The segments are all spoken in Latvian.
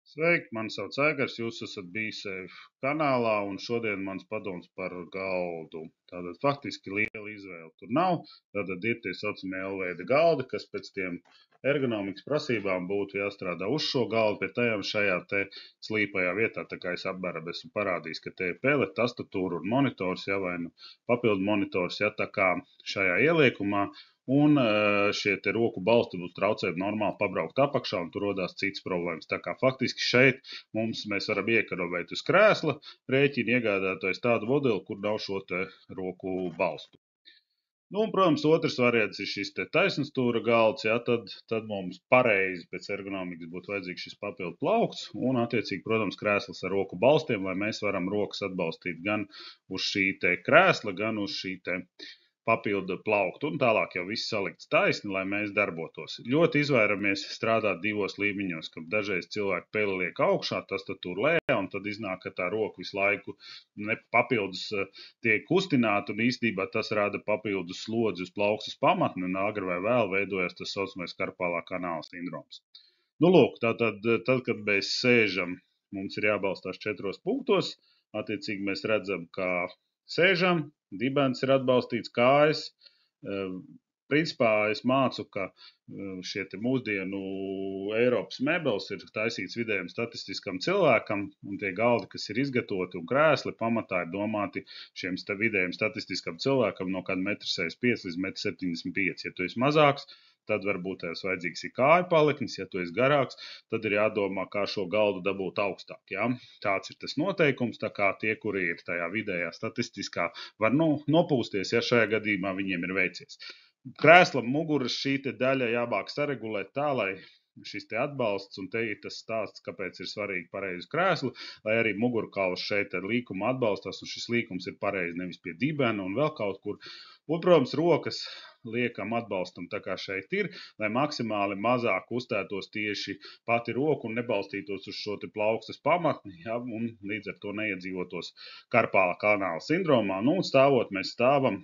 Sveiki, mani sauc Aigars, jūs esat BeSafe kanālā, un šodien mans padoms par galdu. Tātad faktiski liela izvēle tur nav. Tātad ir tie saucamie L-veida galdi, kas pēc tiem ergonomikas prasībām būtu jāstrādā uz šo galdu, pie tajām šajā te slīpajā vietā, tā kā es apmēram esmu parādījis, ka te ir pele, tastatūra un monitors, ja, vai nu papildu monitors, ja, tā kā šajā ieliekumā. Un šie te roku balsti būs traucēt normāli pabraukt apakšā, un tur rodās citas problēmas. Tā kā faktiski šeit mēs varam iekarobēt uz krēsla rēķina iegādāties tādu modeli, kur nav šo te roku balstu. Nu, un, protams, otrs variants ir šis te taisnstūra galds, ja, tad mums pareizi pēc ergonomikas būtu vajadzīgs šis papildu plaukts un, attiecīgi, protams, krēsls ar roku balstiem, lai mēs varam rokas atbalstīt gan uz šī te krēsla, gan uz šī te papildu plauktu, un tālāk jau viss salikts taisni, lai mēs darbotos. Ļoti izvairamies strādāt divos līmeņos, kad dažreiz cilvēki peli liek augšā, tastatūra lejā, un tad iznāk, ka tā roka visu laiku papildus tiek kustināta, un īstenībā tas rada papildus slodzi uz plaukstas pamatni, un agri vai vēl veidojas tas saucamais karpālā kanāla sindroms. Nu, lūk, tad, kad mēs sēžam, mums ir jābalstās 4 punktos, attiecīgi mēs redzam, ka sēžam, dibens ir atbalstīts, kājas. Principā es mācu, ka šie te mūsdienu Eiropas mēbeles ir taisīts vidējiem statistiskam cilvēkam, un tie galdi, kas ir izgatavoti un krēsli, pamatā ir domāti šiem vidējiem statistiskam cilvēkam no kāda 1,65 līdz 1,75 m. Ja tu esi mazāks, tad varbūt tās vajadzīgs ir kāju paliknis, ja tu esi garāks, tad ir jādomā, kā šo galdu dabūt augstāk. Ja? Tāds ir tas noteikums, tā kā tie, kuri ir tajā vidējā statistiskā, var nopūsties, ja šajā gadījumā viņiem ir veicies. Krēslam muguras šī te daļa jāmāk saregulēt tā, lai šis te atbalsts, un te ir tas stāsts, kāpēc ir svarīgi pareizi krēslu, lai arī mugurkauls šeit ar līkumu atbalstās, un šis līkums ir pareizi nevis pie dibena un vēl kaut kur. Un, protams, rokas liekam atbalstam tā kā šeit ir, lai maksimāli mazāk kustētos tieši pati roku un nebalstītos uz šo te plaukstas pamatni, ja, un līdz ar to neiedzīvotos karpālā kanāla sindromā. Nu, un stāvot mēs stāvam.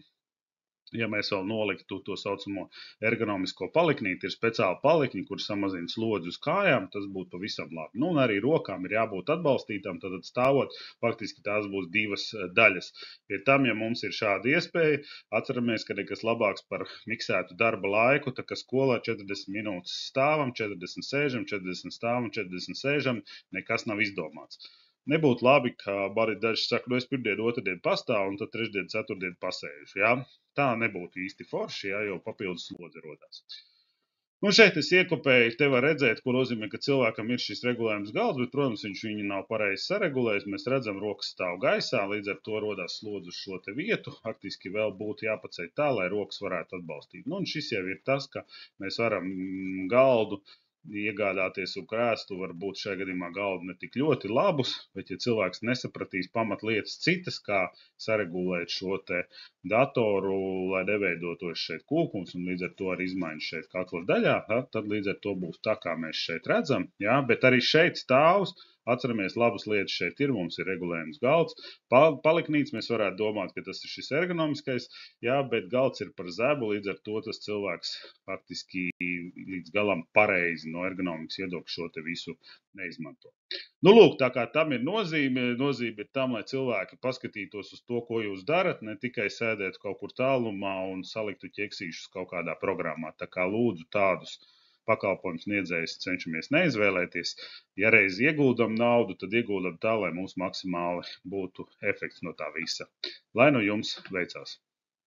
Ja mēs vēl noliktu to saucamo ergonomisko paliknīti, ir speciāli palikņi, kur samazina slodzi uz kājām, tas būtu pavisam labi. Nu, un arī rokām ir jābūt atbalstītām, tad stāvot, faktiski tās būs divas daļas. Pie tam, ja mums ir šāda iespēja, atceramies, ka nekas labāks par miksētu darba laiku, tā kā skolā 40 minūtes stāvam, 40 sēžam, 40 stāvam, 40 sēžam, nekas nav izdomāts. Nebūtu labi, ka bari daži saka, nu es pirmdienu, otrdien pastāvu un tad trešdien, ceturtdien pasēžu, ja? Tā nebūtu īsti forši, ja, jo papildus slodze rodās. Nu, šeit es iekopēju, te var redzēt, ko nozīmē, ka cilvēkam ir šis regulējums galds, bet, protams, viņš viņu nav pareizi saregulējis. Mēs redzam, rokas stāv gaisā, līdz ar to rodās slodze uz šo te vietu. Faktiski vēl būtu jāpaceļ tā, lai rokas varētu atbalstīt. Nu, un šis jau ir tas, ka mēs varam galdu iegādāties un krēslu, varbūt šajā gadījumā galdu ne tik ļoti labus, bet ja cilvēks nesapratīs pamatlietas citas, kā saregulēt šo te datoru, lai neveidotos šeit kūkums un līdz ar to arī izmaiņas šeit kakla daļā, tad līdz ar to būs tā, kā mēs šeit redzam, jā, bet arī šeit stāvs. Atceramies, labas lietas šeit ir, mums ir regulējums galds. Paliknīts mēs varētu domāt, ka tas ir šis ergonomiskais, jā, bet galds ir par zemu, līdz ar to tas cilvēks faktiski līdz galam pareizi no ergonomikas viedokļa šo te visu neizmanto. Nu, lūk, tā kā tam ir nozīme ir tam, lai cilvēki paskatītos uz to, ko jūs darat, ne tikai sēdēt kaut kur tālumā un saliktu ķeksīšus kaut kādā programmā. Tā kā lūdzu tādus pakalpojums sniedzējus cenšamies neizvēlēties. Ja reiz ieguldam naudu, tad ieguldam tā, lai mums maksimāli būtu efekts no tā visa. Lai nu jums veicās!